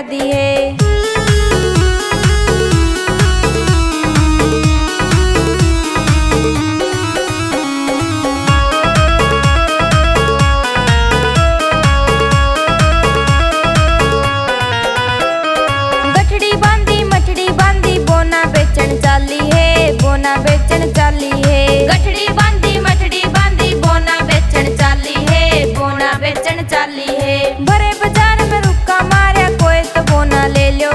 दी है। गठड़ी बांधी मठड़ी बांधी बोना बेचन चाली है, बोना बेचन चाली है। गठड़ी बांधी मठड़ी बांधी बोना बेचन चाली है, बोना बेचन चाली है। भरे बाजार में रुक्का मारे कोई तो बोना ले लो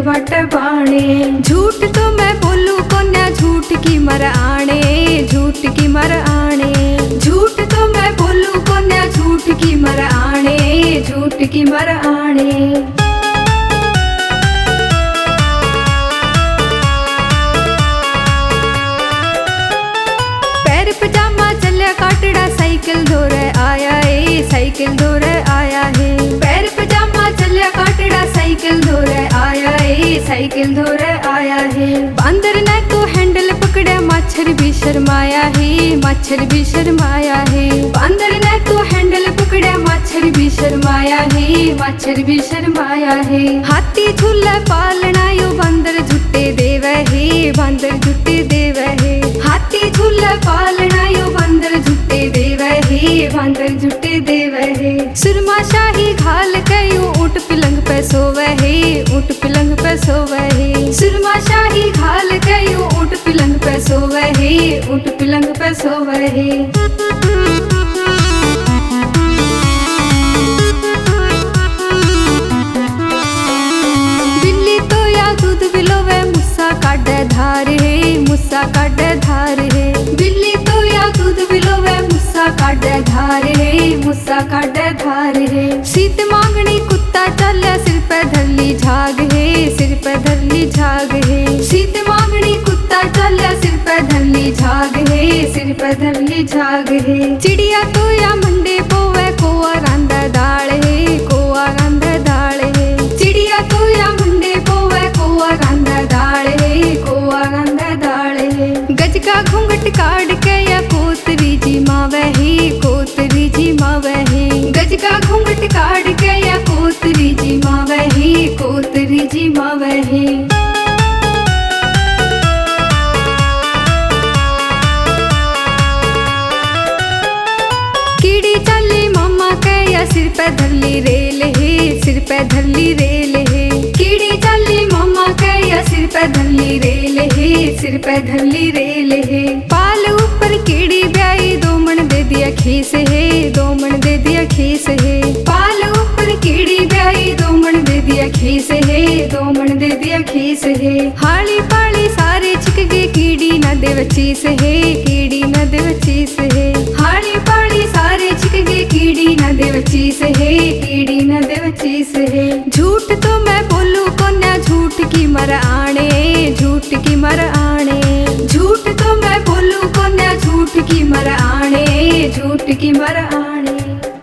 बाटे बाणे। झूठ तो मैं बोलू कोन्या झूठ की मर आणे, झूठ की मर आणे। झूठ तो मैं बोलू कोन्या झूठ की मर आणे, झूठ की मर आणे। पैर पजामा चलिया काटड़ा साइकिल धोरे आया है, साइकिल धोरे आया है। पैर पजामा चलिया काटड़ा साइकिल धोरे आया है, साइकिल धोरे आया है। बंदर ने तो हैंडल पकड़ा मच्छर भी शर्माया है, मच्छर भी शर्माया है। बंदर ने तो हैंडल पकड़ा मच्छर भी शर्माया है, मच्छर भी शर्माया है। हाथी झूला पालना यो बंदर झुट्टे देवे है, बंदर झुट्टे देवे है। हाथी झूला पालना यो बंदर झुट्टे देवे है, बंदर झुट्टे देवे है। सुरमा शाही घाल के यो ऊँट पिलंग पे सोवे है, ऊँट पिलंग पे सोवे है। सुरमा शाही घाल के यो ऊँट पिलंग पे सोवे है, ऊँट पिलंग पे सोवे है। काटे धार है, मुस्सा काटे धार है। बिल्ली तो या दूध बिलोवे मुस्सा काटे धार है, मुस्सा काटे धार है। सीत मांगनी कुत्ता चले सिर पे धरली झाग है, सिर पे धरली झाग है। सीत मांगनी कुत्ता चले सिर पे धरली झाग है, सिर पे धरली झाग है। चिड़िया तो या मंडे पोवे कोआ रांधा दाल है, कोआ रांधा दाल है। चिड़िया तो या मंडे पोवे कोआ रांधा दाल है, कोआ रांधा दाल है। गज का घूंघट काट के या कोतरी जी मावे है, कोतरी जी मावे है। गज का घूंघट काट के या कोतरी जी मावे है, कोतरी जी मावे है। कीड़ी चली मामा के या सिर पे धरली रेल है, सिर पे धरली रेल है। कीड़ी चली मामा के या सिर पे धरली रेल है, सिर पे धरली रेल है। पाल ऊपर कीड़ी ब्याई दो मन दे दिया खीस है, दो मन दे दिया खीस है। पाल ऊपर कीड़ी ब्याई दो मन दे दिया खीस है, दो मन दे दिया खीस है। हाली पाली सारे छिक गए कीड़ी न देव चीस है, कीड़ी न देव चीस है। हाली पाली सारे छिक गए कीड़ी न देव चीस है, कीड़ी न देव चीस है। झूठ तो मैं बोलू कोन्या झूठ की मर आणे, झूठ की मर आणे। झूठ तो मैं बोलू कोन्या झूठ की मर आणे, झूठ की मर आणे।